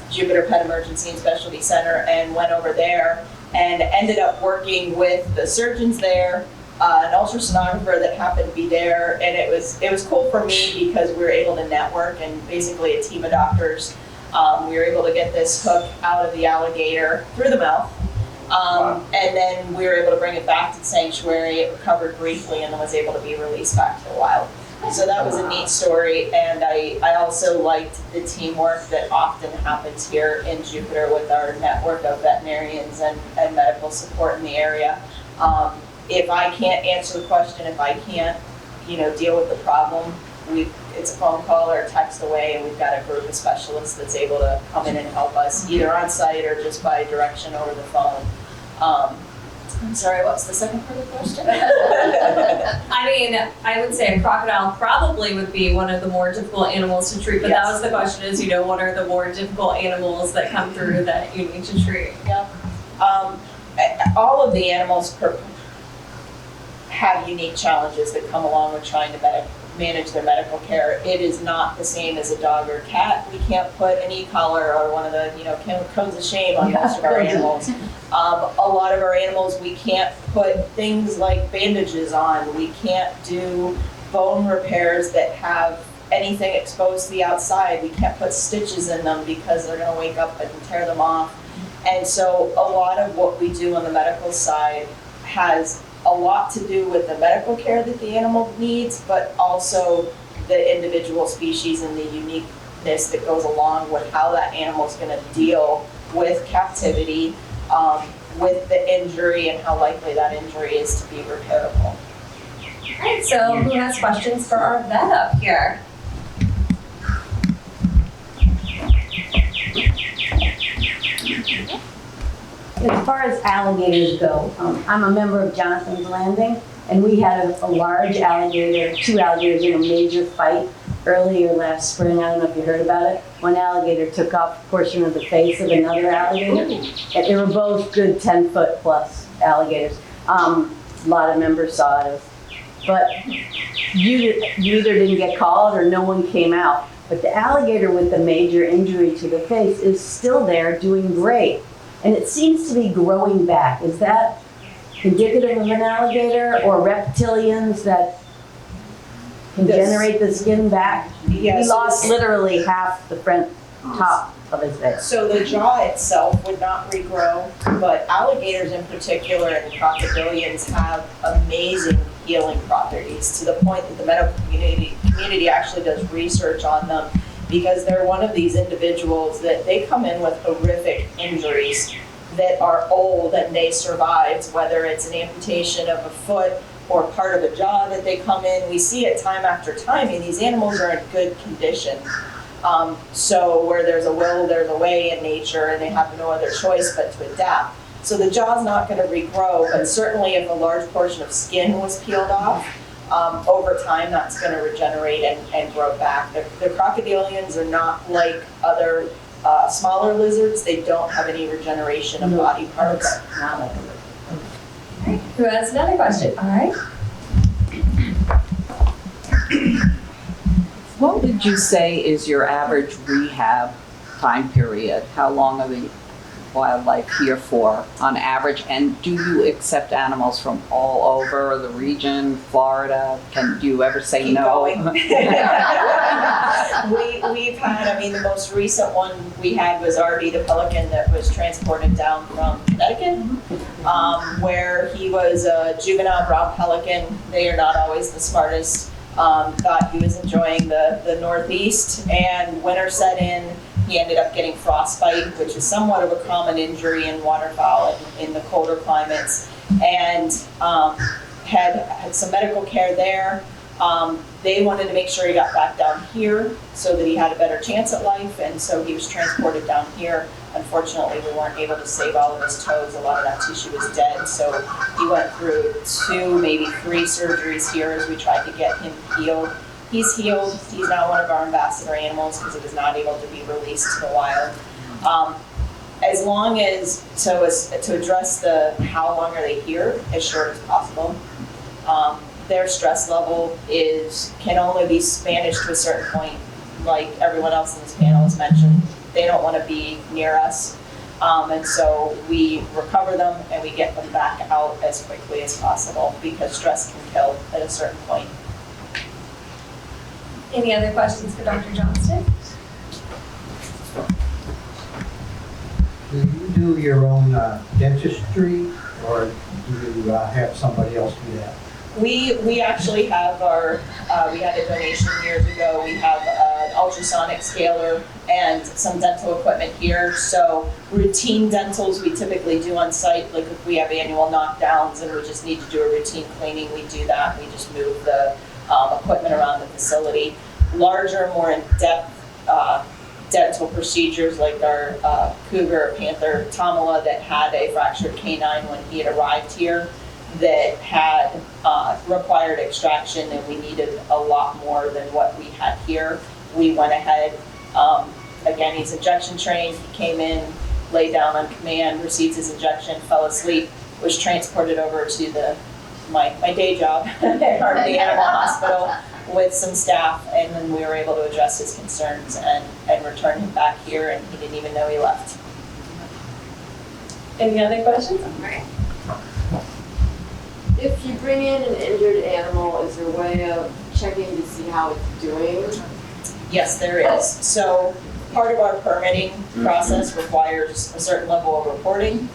Jupiter Pet Emergency and Specialty Center, and went over there and ended up working with the surgeons there, an ultrasonographer that happened to be there, and it was cool for me because we were able to network and basically a team of doctors. We were able to get this hook out of the alligator through the mouth. And then we were able to bring it back to the sanctuary. It recovered briefly and then was able to be released back to the wild. So that was a neat story, and I also liked the teamwork that often happens here in Jupiter with our network of veterinarians and medical support in the area. If I can't answer the question, if I can't, deal with the problem, it's a phone call or a text away, and we've got a group of specialists that's able to come in and help us either on site or just by direction over the phone. I'm sorry, what's the second part of the question? I mean, I would say a crocodile probably would be one of the more difficult animals to treat, but Yes. that was the question is, what are the more difficult animals that come through that you need to treat? Yeah. All of the animals have unique challenges that come along with trying to manage their medical care. It is not the same as a dog or a cat. We can't put an e-collar or one of the, cones of shame on most of our animals. A lot of our animals, we can't put things like bandages on. We can't do bone repairs that have anything exposed to the outside. We can't put stitches in them because they're gonna wake up and tear them off. And so a lot of what we do on the medical side has a lot to do with the medical care that the animal needs, but also the individual species and the uniqueness that goes along with how that animal's gonna deal with captivity, with the injury and how likely that injury is to be repairable. All right, so who has questions for our vet up here? As far as alligators go, I'm a member of Jonathan's Landing, and we had a large alligator, 2 alligators in a major fight earlier last spring. I don't know if you heard about it. One alligator took off a portion of the face of another alligator. And they were both good 10-foot plus alligators. A lot of members saw it. But you either didn't get called or no one came out. But the alligator with the major injury to the face is still there doing great. And it seems to be growing back. Is that indicative of an alligator or reptilians that can generate the skin back? Yes. He lost literally half the front top of his face. So the jaw itself would not regrow, but alligators in particular and crocodilians have amazing healing properties to the point that the medical community actually does research on them, because they're one of these individuals that they come in with horrific injuries that are old and they survived, whether it's an amputation of a foot or part of a jaw that they come in. We see it time after time, and these animals are in good condition. So where there's a will, there's a way in nature, and they have no other choice but to adapt. So the jaw's not going to regrow, but certainly if a large portion of skin was peeled off, over time that's going to regenerate and grow back. The crocodilians are not like other smaller lizards. They don't have any regeneration of body parts. Who has another question? All right. What would you say is your average rehab time period? How long are the wildlife here for on average? And do you accept animals from all over the region, Florida? Do you ever say Keep no? going. We've had, the most recent one we had was Artie the pelican that was transported down from Connecticut, where he was a juvenile brown pelican. They are not always the smartest. Thought he was enjoying the Northeast, and winter set in. He ended up getting frostbite, which is somewhat of a common injury in waterfowl in the colder climates, and had some medical care there. They wanted to make sure he got back down here so that he had a better chance at life, and so he was transported down here. Unfortunately, we weren't able to save all of his toes. A lot of that tissue was dead, so he went through 2, maybe 3 surgeries here as we tried to get him healed. He's healed. He's now one of our ambassador animals because he was not able to be released to the wild. As long as, to address the how long are they here, as short as possible. Their stress level can only be managed to a certain point, like everyone else in this panel has mentioned. They don't want to be near us. And so we recover them and we get them back out as quickly as possible because stress can kill at a certain point. Any other questions for Dr. Johnston? Do you do your own dentistry, or do you have somebody else do that? We actually have we had a donation years ago. We have an ultrasonic scaler and some dental equipment here. So routine dentals we typically do on site. Like if we have annual knockdowns and we just need to do a routine cleaning, we do that. We just move the equipment around the facility. Larger, more in-depth dental procedures like our cougar, panther, Tamala that had a fractured canine when he had arrived here that had required extraction and we needed a lot more than what we had here. We went ahead, again, he's injection trained. He came in, laid down on command, received his injection, fell asleep, was transported over to the my day job at Hartley Animal Hospital with some staff, and then we were able to address his concerns and return him back here, and he didn't even know he left. Any other questions? If you bring in an injured animal, is there a way of checking to see how it's doing? Yes, there is. So part of our permitting process requires a certain level of reporting.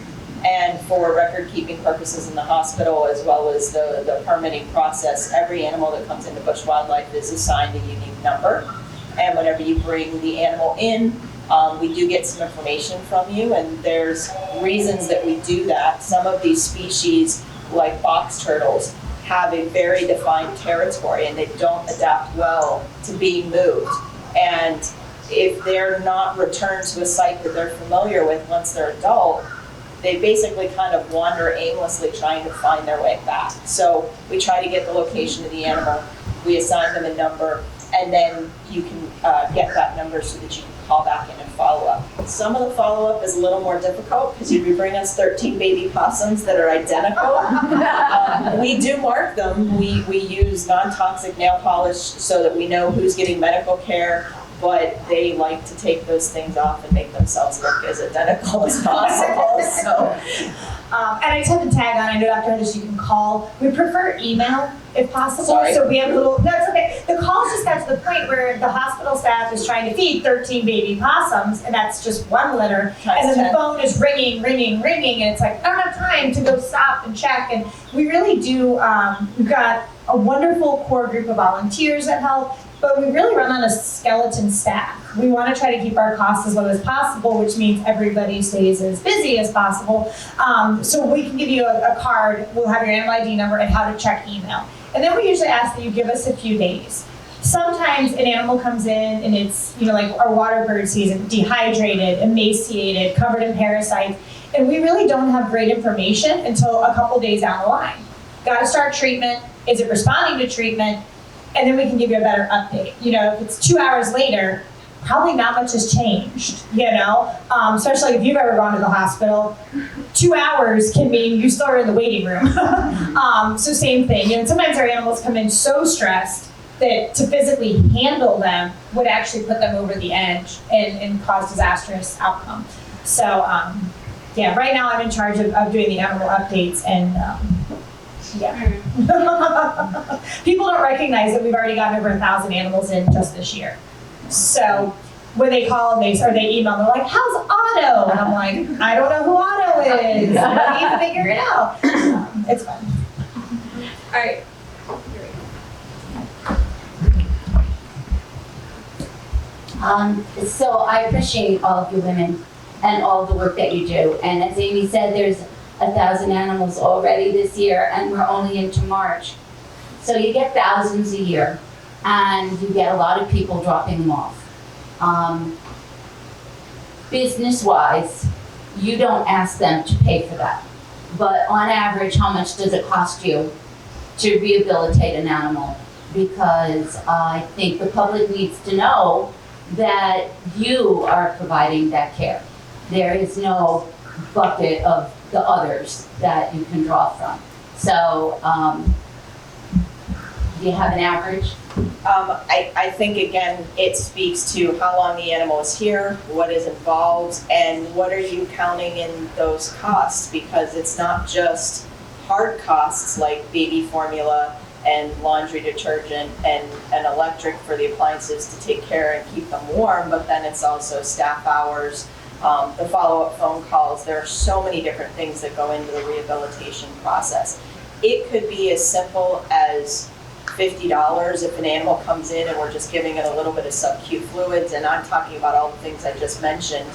And for record-keeping purposes in the hospital, as well as the permitting process, every animal that comes into Busch Wildlife is assigned a unique number. And whenever you bring the animal in, we do get some information from you, and there's reasons that we do that. Some of these species, like box turtles, have a very defined territory, and they don't adapt well to being moved. And if they're not returned to a site that they're familiar with once they're adult, they basically kind of wander aimlessly trying to find their way back. So we try to get the location of the animal, we assign them a number, and then you can get that number so that you can call back in and follow up. Some of the follow-up is a little more difficult because you bring us 13 baby possums that are identical. We do mark them. We use non-toxic nail polish so that we know who's getting medical care, but they like to take those things off and make themselves look as identical as possible. So, and I just have to tag on, I know Dr. Henderson, you can call. We prefer email if possible. Sorry. So we have that's okay. The calls just got to the point where the hospital staff is trying to feed 13 baby possums, and that's just one litter. And then the phone is ringing, and it's like, I don't have time to go stop and check. And we really do, we've got a wonderful core group of volunteers that help. But we really run on a skeleton staff. We want to try to keep our costs as low as possible, which means everybody stays as busy as possible. So we can give you a card, we'll have your animal ID number and how to check email. And then we usually ask that you give us a few days. Sometimes an animal comes in and it's, like our water bird season, dehydrated, emaciated, covered in parasites, and we really don't have great information until a couple days down the line. Got to start treatment. Is it responding to treatment? And then we can give you a better update. If it's 2 hours later, probably not much has changed, especially if you've ever gone to the hospital. 2 hours can mean you still are in the waiting room. So same thing. And sometimes our animals come in so stressed that to physically handle them would actually put them over the edge and cause disastrous outcome. So right now I'm in charge of doing the animal updates and people don't recognize that we've already gotten over 1,000 animals in just this year. So when they call and they email, they're like, "How's Otto?" And I'm like, "I don't know who Otto is. I need to figure it out." It's fun. All right. So I appreciate all of you women and all the work that you do. And as Amy said, there's 1,000 animals already this year, and we're only into March. So you get thousands a year, and you get a lot of people dropping them off. Business-wise, you don't ask them to pay for that. But on average, how much does it cost you to rehabilitate an animal? Because I think the public needs to know that you are providing that care. There is no bucket of the others that you can draw from. So, do you have an average? I think, again, it speaks to how long the animal is here, what is involved, and what are you counting in those costs, because it's not just hard costs like baby formula and laundry detergent and electric for the appliances to take care and keep them warm, but then it's also staff hours, the follow-up phone calls. There are so many different things that go into the rehabilitation process. It could be as simple as $50 if an animal comes in and we're just giving it a little bit of subcute fluids, and I'm talking about all the things I just mentioned.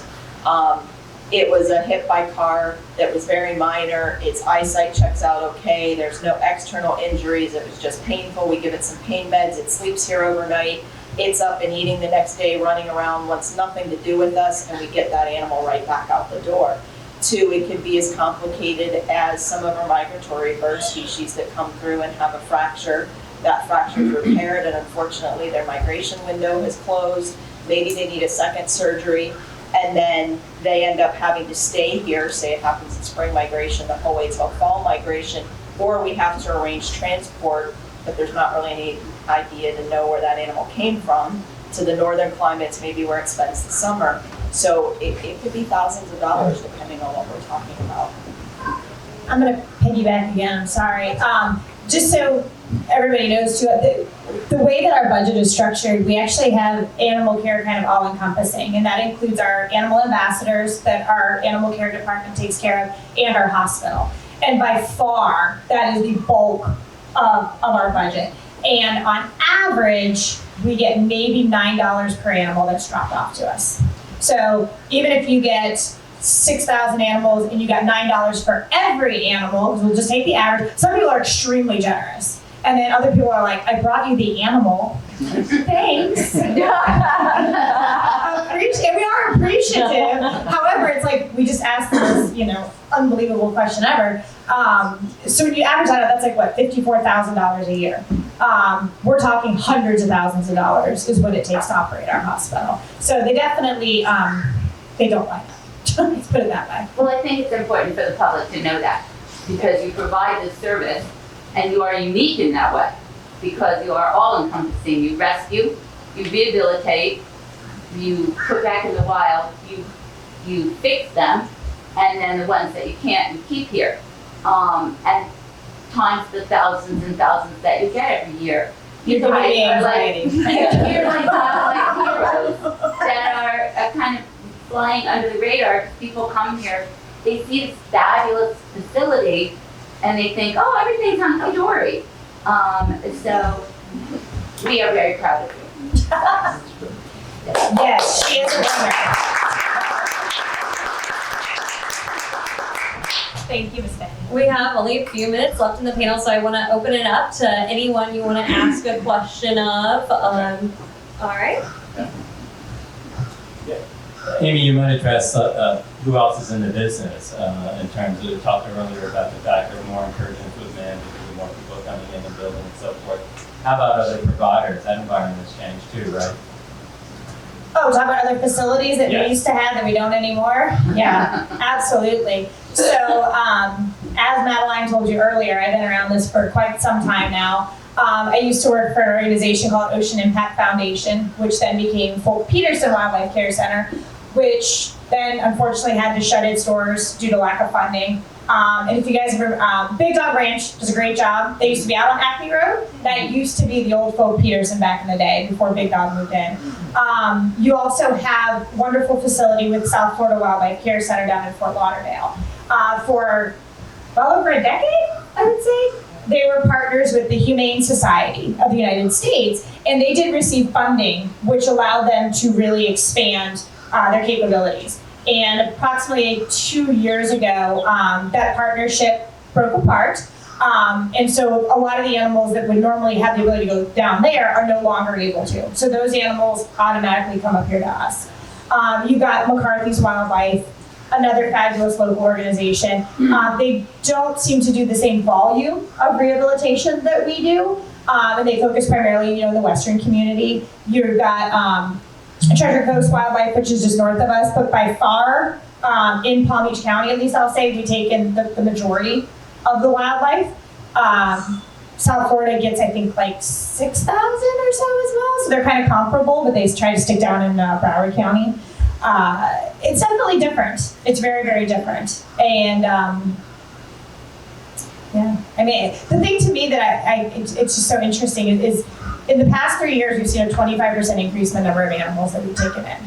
It was a hit by car that was very minor. Its eyesight checks out okay. There's no external injuries. It was just painful. We give it some pain meds. It sleeps here overnight. It's up and eating the next day, running around, wants nothing to do with us, and we get that animal right back out the door. Two, it could be as complicated as some of our migratory bird species that come through and have a fracture. That fracture is repaired, and unfortunately their migration window has closed. Maybe they need a second surgery, and then they end up having to stay here, say it happens in spring migration, the whole way till fall migration. or we have to arrange transport, but there's not really any idea to know where that animal came from. To the northern climates, maybe where it spends the summer. So it could be thousands of dollars depending on what we're talking about. I'm gonna piggyback again, I'm sorry. Just so everybody knows too, the way that our budget is structured, we actually have animal care kind of all encompassing, and that includes our animal ambassadors that our animal care department takes care of, and our hospital. And by far, that is the bulk of our budget. And on average, we get maybe $9 per animal that's dropped off to us. So even if you get 6,000 animals and you got $9 for every animal, because we'll just take the average. Some people are extremely generous. And then other people are like, I brought you the animal. Thanks. We are appreciative. However, it's like we just asked the most, unbelievable question ever. So when you average that out, that's like what, $54,000 a year. We're talking hundreds of thousands of dollars is what it takes to operate our hospital. So they definitely, they don't like it. Let's put it that way. Well, I think it's important for the public to know that, because you provide this service and you are unique in that way, because you are all encompassing. You rescue, you rehabilitate, you put back in the wild, you fix them, and then the ones that you can't, you keep here. And times the thousands and thousands that you get every year. You guys are like, you're like heroes that are kind of flying under the radar. People come here, they see this fabulous facility, and they think, oh, everything's hunky-dory. So we are very proud of you. Yes, she is a winner. Thank you, Ms. Benny. We have only a few minutes left in the panel, so I want to open it up to anyone you want to ask a question of. All right. Amy, you might address who else is in the business in terms of talking earlier about the fact that more encouragement was mandated, more people coming in and building and so forth. How about other providers? That environment has changed too, right? Oh, talk about other facilities that Yes. we used to have that we don't anymore? Yeah, absolutely. So, as Madeline told you earlier, I've been around this for quite some time now. I used to work for an organization called Ocean Impact Foundation, which then became Folk Peterson Wildlife Care Center, which then unfortunately had to shut its doors due to lack of funding. And if you guys ever, Big Dog Ranch does a great job. They used to be out on Acme Road. That used to be the old Folk Peterson back in the day before Big Dog moved in. You also have a wonderful facility with South Florida Wildlife Care Center down in Fort Lauderdale. For well over a decade, I would say. They were partners with the Humane Society of the United States, and they did receive funding, which allowed them to really expand their capabilities. And approximately 2 years ago, that partnership broke apart. And so a lot of the animals that would normally have the ability to go down there are no longer able to. So those animals automatically come up here to us. You got McCarthy's Wildlife, another fabulous local organization. They don't seem to do the same volume of rehabilitation that we do. And they focus primarily, in the Western community. You've got Treasure Coast Wildlife, which is just north of us, but by far, in Palm Beach County, at least I'll say, we take in the majority of the wildlife. South Florida gets, I think, like 6,000 or so as well. So they're kind of comparable, but they try to stick down in Broward County. It's definitely different. It's very, very different. And yeah, I mean, the thing to me that it's just so interesting is in the past 3 years, we've seen a 25% increase in the number of animals that we've taken in.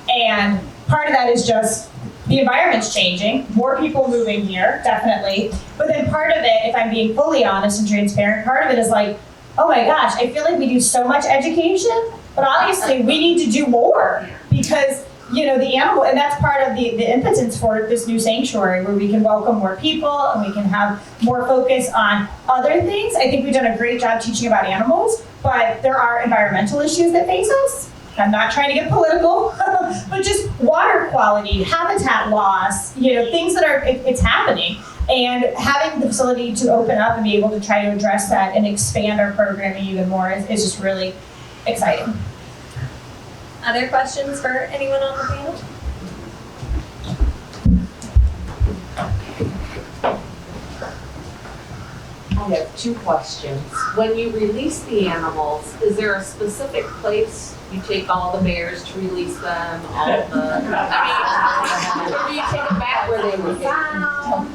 And part of that is just the environment's changing, more people moving here, definitely. But then part of it, if I'm being fully honest and transparent, part of it is like, oh my gosh, I feel like we do so much education, but obviously we need to do more because the animal, and that's part of the impotence for this new sanctuary where we can welcome more people and we can have more focus on other things. I think we've done a great job teaching about animals, but there are environmental issues that face us. I'm not trying to get political, but just water quality, habitat loss, things that it's happening. And having the facility to open up and be able to try to address that and expand our programming even more is just really exciting. Other questions for anyone on the panel? have two questions. When you release the animals, is there a specific place you take all the bears to release them? All the, I mean, or do you take them back where they were found?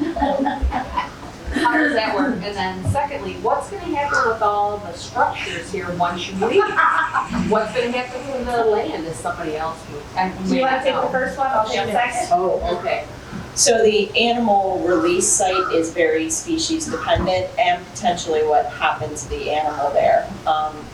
How does that work? And then secondly, what's gonna happen with all the structures here once you leave? What's gonna happen to the land if somebody else would? Do you want to take the first one? I'll take the second. Oh, okay. So the animal release site is very species dependent and potentially what happened to the animal there.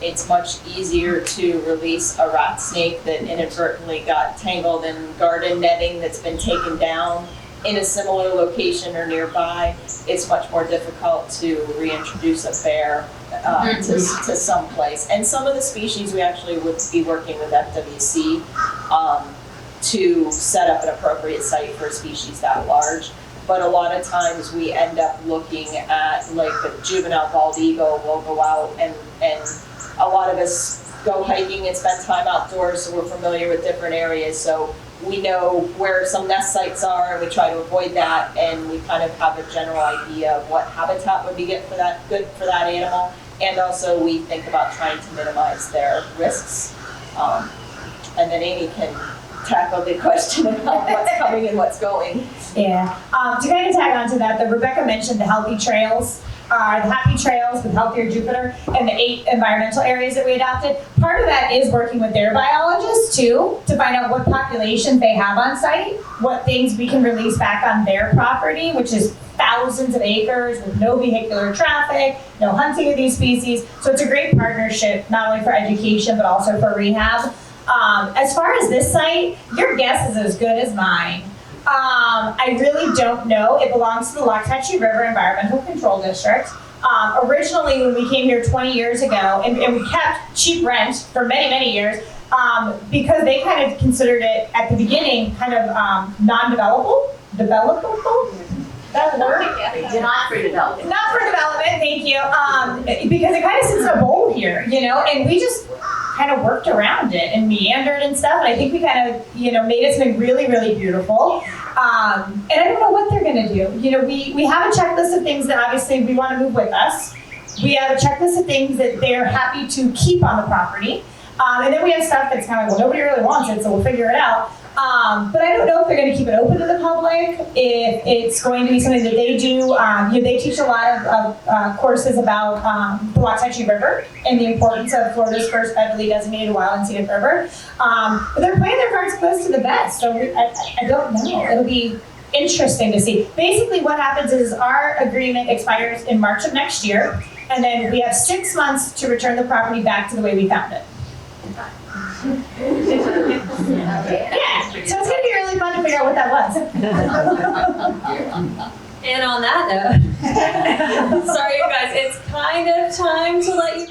It's much easier to release a rat snake that inadvertently got tangled in garden netting that's been taken down in a similar location or nearby. It's much more difficult to reintroduce a bear to some place. And some of the species we actually would be working with FWC to set up an appropriate site for a species that large. But a lot of times we end up looking at, like, the juvenile bald eagle will go out and a lot of us go hiking and spend time outdoors, so we're familiar with different areas. So we know where some nest sites are and we try to avoid that, and we kind of have a general idea of what habitat would be good for that animal. And also we think about trying to minimize their risks. And then Amy can tackle the question about what's coming and what's going. Yeah. To kind of tag on to that, Rebecca mentioned the healthy trails, the happy trails with Healthier Jupiter, and the 8 environmental areas that we adopted. Part of that is working with their biologists too, to find out what populations they have on site, what things we can release back on their property, which is thousands of acres with no vehicular traffic, no hunting of these species. So it's a great partnership, not only for education, but also for rehab. As far as this site, your guess is as good as mine. I really don't know. It belongs to the Waxahachie River Environmental Control District. Originally, when we came here 20 years ago, and we kept cheap rent for many, many years, because they kind of considered it at the beginning kind of non-developable. Developable? That word? Not for development. Not for development, thank you. Because it kind of sits in a bowl here, and we just kind of worked around it and meandered and stuff. And I think we kind of, made it something really, really beautiful. And I don't know what they're gonna do. We have a checklist of things that obviously we want to move with us. We have a checklist of things that they're happy to keep on the property. And then we have stuff that's kind of like, well, nobody really wants it, so we'll figure it out. But I don't know if they're going to keep it open to the public, if it's going to be something that they do. They teach a lot of courses about the Waxahachie River and the importance of Florida's first federally designated wild and scenic river. But they're playing their cards close to the vest, so I don't know. It'll be interesting to see. Basically what happens is our agreement expires in March of next year, and then we have 6 months to return the property back to the way we found it. Yeah, so it's gonna be really fun to figure out what that was. And on that note, sorry you guys, it's kind of time to let you